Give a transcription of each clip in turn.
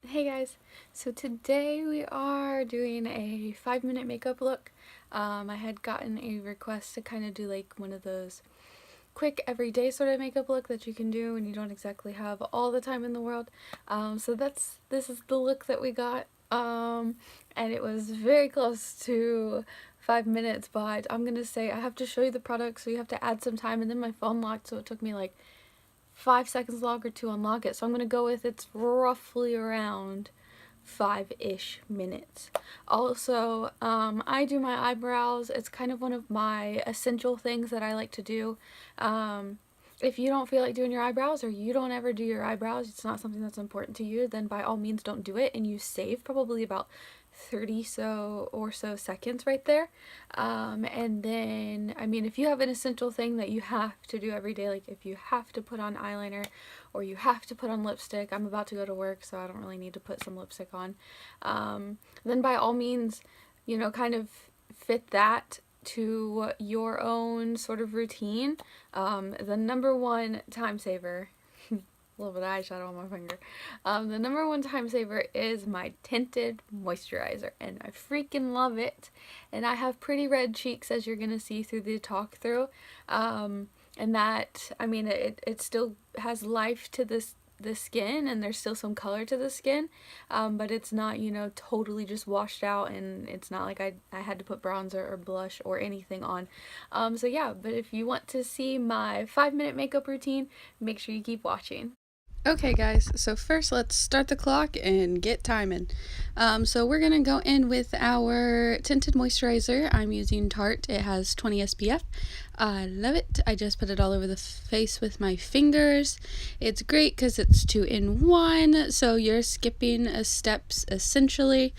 Hey guys, so today we are doing a 5-minute makeup look. I had gotten a request to kind of do like one of those quick everyday sort of makeup look that you can do when you don't exactly have all the time in the world. So this is the look that we got, and it was very close to 5 minutes, but I'm gonna say I have to show you the product, so you have to add some time, and then my phone locked, so it took me like 5 seconds longer to unlock it. So I'm gonna go with it's roughly around 5-ish minutes. Also, I do my eyebrows. It's kind of one of my essential things that I like to do. If you don't feel like doing your eyebrows, or you don't ever do your eyebrows, it's not something that's important to you, then by all means don't do it, and you save probably about 30 or so seconds right there. And then, I mean, if you have an essential thing that you have to do every day, like if you have to put on eyeliner or you have to put on lipstick, I'm about to go to work, so I don't really need to put some lipstick on, then by all means, kind of fit that to your own sort of routine. The number one time saver, a little bit of eyeshadow on my finger. The number one time saver is my tinted moisturizer, and I freaking love it. And I have pretty red cheeks, as you're gonna see through the talk through. And that, I mean, it still has life to the skin, and there's still some color to the skin, but it's not, totally just washed out, and it's not like I had to put bronzer or blush or anything on. So yeah, but if you want to see my 5-minute makeup routine, make sure you keep watching. Okay guys, so first let's start the clock and get timing. So we're gonna go in with our tinted moisturizer. I'm using Tarte. It has 20 SPF. I love it. I just put it all over the face with my fingers. It's great because it's 2 in 1, so you're skipping steps essentially.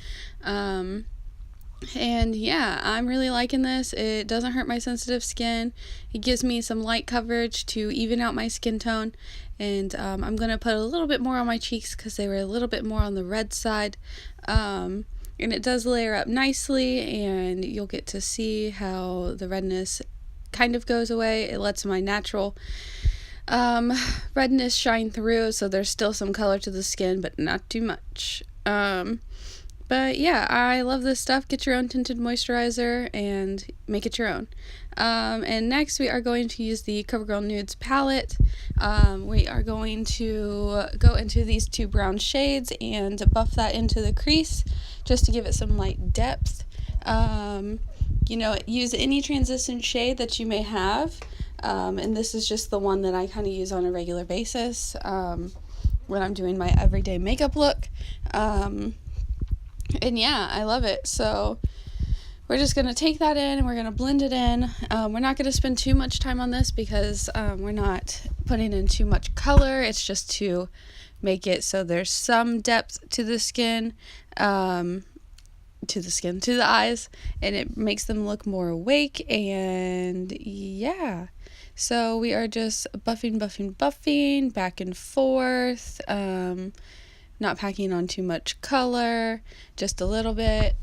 And yeah, I'm really liking this. It doesn't hurt my sensitive skin. It gives me some light coverage to even out my skin tone. And I'm going to put a little bit more on my cheeks because they were a little bit more on the red side. And it does layer up nicely, and you'll get to see how the redness kind of goes away. It lets my natural redness shine through, so there's still some color to the skin, but not too much. But yeah, I love this stuff. Get your own tinted moisturizer and make it your own. And next we are going to use the CoverGirl Nudes palette. We are going to go into these 2 brown shades and buff that into the crease just to give it some light depth. Use any transition shade that you may have. And this is just the one that I kind of use on a regular basis when I'm doing my everyday makeup look. And yeah, I love it. So we're just going to take that in and we're going to blend it in. We're not going to spend too much time on this because we're not putting in too much color. It's just to make it so there's some depth to the skin, to the eyes, and it makes them look more awake. And yeah, so we are just buffing back and forth. Not packing on too much color, just a little bit.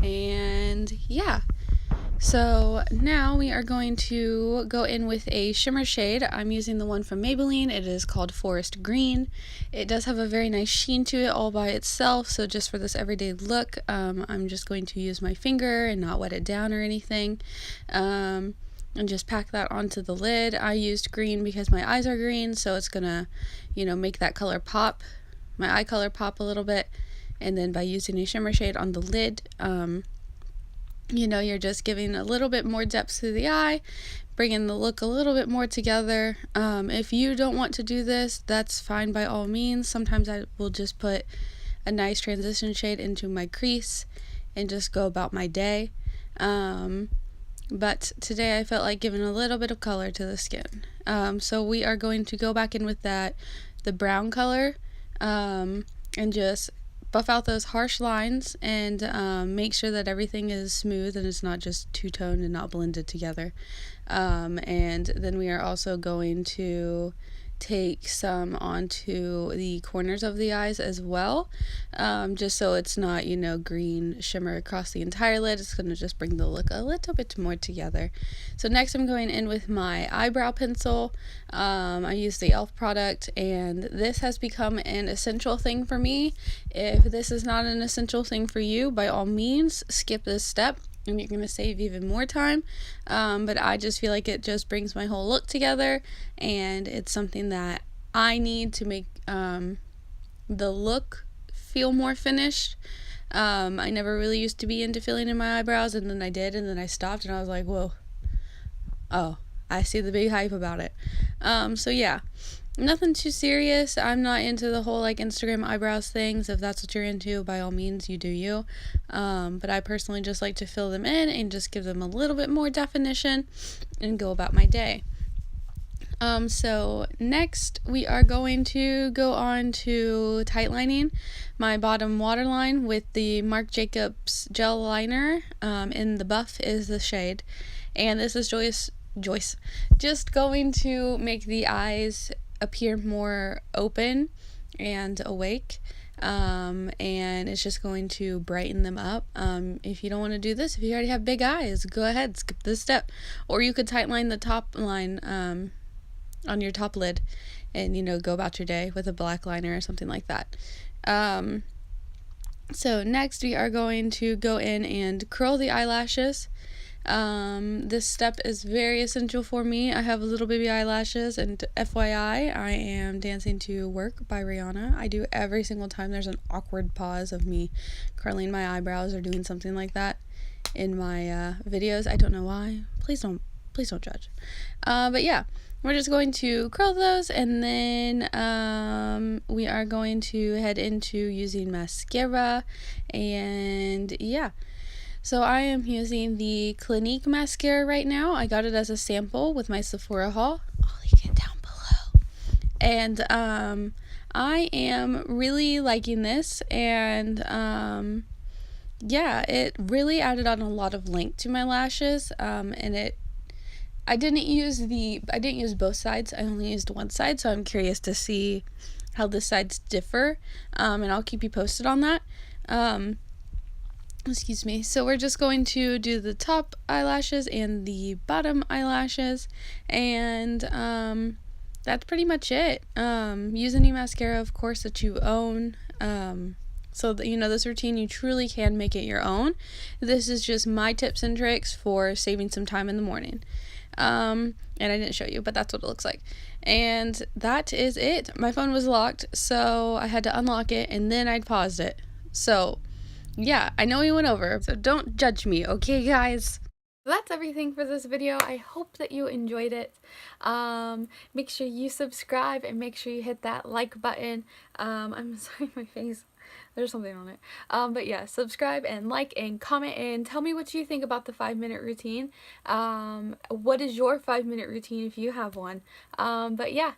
And yeah, so now we are going to go in with a shimmer shade. I'm using the one from Maybelline. It is called Forest Green. It does have a very nice sheen to it all by itself, so just for this everyday look, I'm just going to use my finger and not wet it down or anything, and just pack that onto the lid. I used green because my eyes are green, so it's gonna, make that color pop, my eye color pop a little bit. And then by using a shimmer shade on the lid, you're just giving a little bit more depth to the eye, bringing the look a little bit more together. If you don't want to do this, that's fine by all means. Sometimes I will just put a nice transition shade into my crease and just go about my day. But today I felt like giving a little bit of color to the skin. So we are going to go back in with the brown color, and just buff out those harsh lines and make sure that everything is smooth and it's not just two-toned and not blended together. And then we are also going to take some onto the corners of the eyes as well, just so it's not, you know, green shimmer across the entire lid. It's going to just bring the look a little bit more together. So next I'm going in with my eyebrow pencil. I use the e.l.f. product, and this has become an essential thing for me. If this is not an essential thing for you, by all means skip this step and you're going to save even more time, but I just feel like it just brings my whole look together, and it's something that I need to make the look feel more finished. I never really used to be into filling in my eyebrows, and then I did, and then I stopped, and I was like, whoa, oh, I see the big hype about it. So yeah, nothing too serious. I'm not into the whole like Instagram eyebrows things. If that's what you're into, by all means, you do you. But I personally just like to fill them in and just give them a little bit more definition and go about my day. So next we are going to go on to tightlining my bottom waterline with the Marc Jacobs gel liner. In the buff is the shade, and this is Joyce. Just going to make the eyes appear more open and awake, and it's just going to brighten them up. If you don't want to do this, if you already have big eyes, go ahead, skip this step, or you could tightline the top line on your top lid and, you know, go about your day with a black liner or something like that. So next we are going to go in and curl the eyelashes. This step is very essential for me. I have little baby eyelashes, and FYI, I am Dancing to Work by Rihanna. I do every single time there's an awkward pause of me curling my eyebrows or doing something like that in my videos. I don't know why. Please don't judge. But yeah, we're just going to curl those, and then we are going to head into using mascara, and yeah. So I am using the Clinique mascara right now. I got it as a sample with my Sephora haul. I'll link it down below. And I am really liking this, and yeah, it really added on a lot of length to my lashes, and I didn't use both sides. I only used one side, so I'm curious to see how the sides differ, and I'll keep you posted on that. Excuse me. So we're just going to do the top eyelashes and the bottom eyelashes, and that's pretty much it. Use any mascara, of course, that you own, so that, you know, this routine, you truly can make it your own. This is just my tips and tricks for saving some time in the morning. And I didn't show you, but that's what it looks like. And that is it. My phone was locked, so I had to unlock it, and then I paused it. So yeah, I know we went over, so don't judge me, okay, guys? That's everything for this video. I hope that you enjoyed it. Make sure you subscribe and make sure you hit that like button. I'm sorry, my face, there's something on it. But yeah, subscribe and like and comment and tell me what you think about the 5-minute routine. What is your 5-minute routine if you have one? But yeah,